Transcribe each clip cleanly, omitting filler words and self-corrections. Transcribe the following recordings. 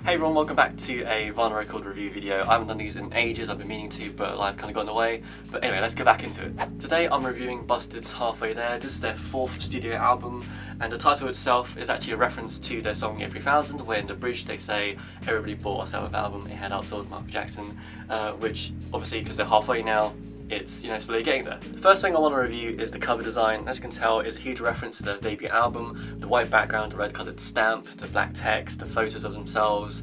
Hey everyone, welcome back to a vinyl record review video. I haven't done these in ages, I've been meaning to, but life kind of got in the way. But anyway, let's get back into it. Today I'm reviewing Busted's Halfway There. This is their 4th studio album, and the title itself is actually a reference to their song Year 3000, where in the bridge they say, everybody bought our 7th album, it had outsold Michael Jackson, which obviously, because they're halfway now, it's, slowly getting there. The first thing I want to review is the cover design. As you can tell, it's a huge reference to their debut album. The white background, the red coloured stamp, the black text, the photos of themselves.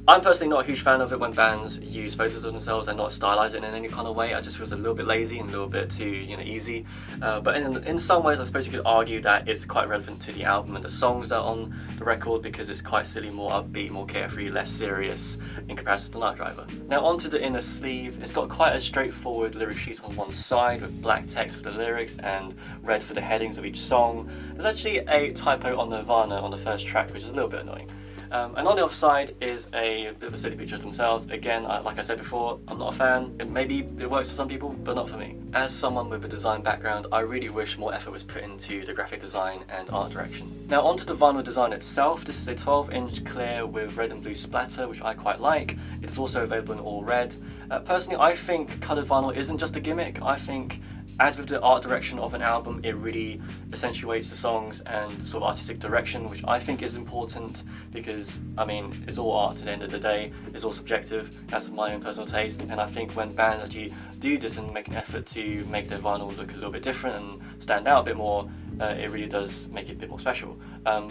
I'm personally not a huge fan of it when bands use photos of themselves and not stylize it in any kind of way. I just feel it's a little bit lazy and a little bit too, easy. But in some ways, I suppose you could argue that it's quite relevant to the album and the songs that are on the record because it's quite silly, more upbeat, more carefree, less serious in comparison to Night Driver. Now onto the inner sleeve. It's got quite a straightforward lyric sheet on one side with black text for the lyrics and red for the headings of each song. There's actually a typo on Nirvana on the first track, which is a little bit annoying. And on the off side is a bit of a silly picture of themselves. Again, like I said before, I'm not a fan. Maybe it works for some people, but not for me. As someone with a design background, I really wish more effort was put into the graphic design and art direction. Now onto the vinyl design itself. This is a 12-inch clear with red and blue splatter, which I quite like. It is also available in all red. Personally, I think coloured vinyl isn't just a gimmick. I think, as with the art direction of an album, it really accentuates the songs and sort of artistic direction, which I think is important because, it's all art at the end of the day, it's all subjective, that's my own personal taste, and I think when bands actually do this and make an effort to make their vinyl look a little bit different and stand out a bit more, it really does make it a bit more special.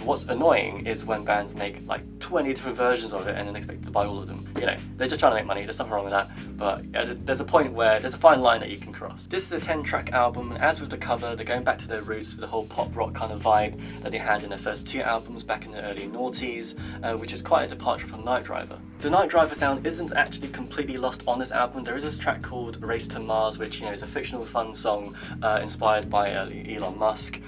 What's annoying is when bands make like 20 different versions of it and then expect to buy all of them. They're just trying to make money, there's nothing wrong with that, but there's a point where there's a fine line that you can cross. This is a 10-track album, and as with the cover, they're going back to their roots with the whole pop rock kind of vibe that they had in their first 2 albums back in the early noughties, which is quite a departure from Night Driver. The Night Driver sound isn't actually completely lost on this album. There is this track called Race to Mars, which is a fictional fun song inspired by Elon Musk,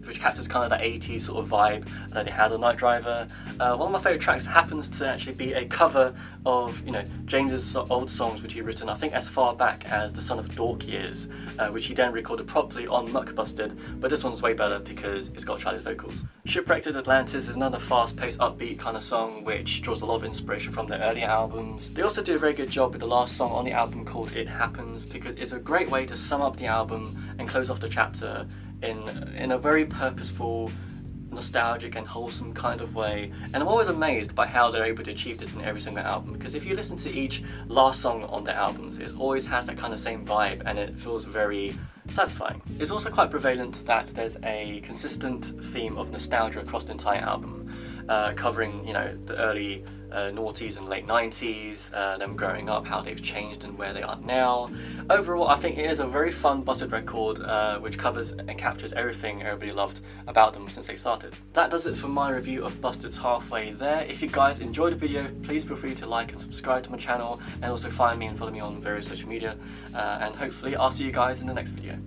which captures kind of that 80s sort of vibe that they had on Night Driver. One of my favourite tracks happens to actually be a cover of James's old songs, which he written I think as far back as The Son of Dork Years, which he then recorded properly on Muck Busted, but this one's way better because it's got Charlie's vocals. Shipwrecked Atlantis is another fast-paced, upbeat kind of song which draws a lot of inspiration from their earlier albums. They also do a very good job with the last song on the album called It Happens, because it's a great way to sum up the album and close off the chapter in a very purposeful, nostalgic and wholesome kind of way. And I'm always amazed by how they're able to achieve this in every single album, because if you listen to each last song on their albums, it always has that kind of same vibe and it feels very satisfying. It's also quite prevalent that there's a consistent theme of nostalgia across the entire album, covering the early noughties and late 90s, them growing up, how they've changed and where they are now. Overall, I think it is a very fun Busted record which covers and captures everything everybody loved about them since they started. That does it for my review of Busted's Halfway There. If you guys enjoyed the video, please feel free to like and subscribe to my channel, and also find me and follow me on various social media, and hopefully I'll see you guys in the next video.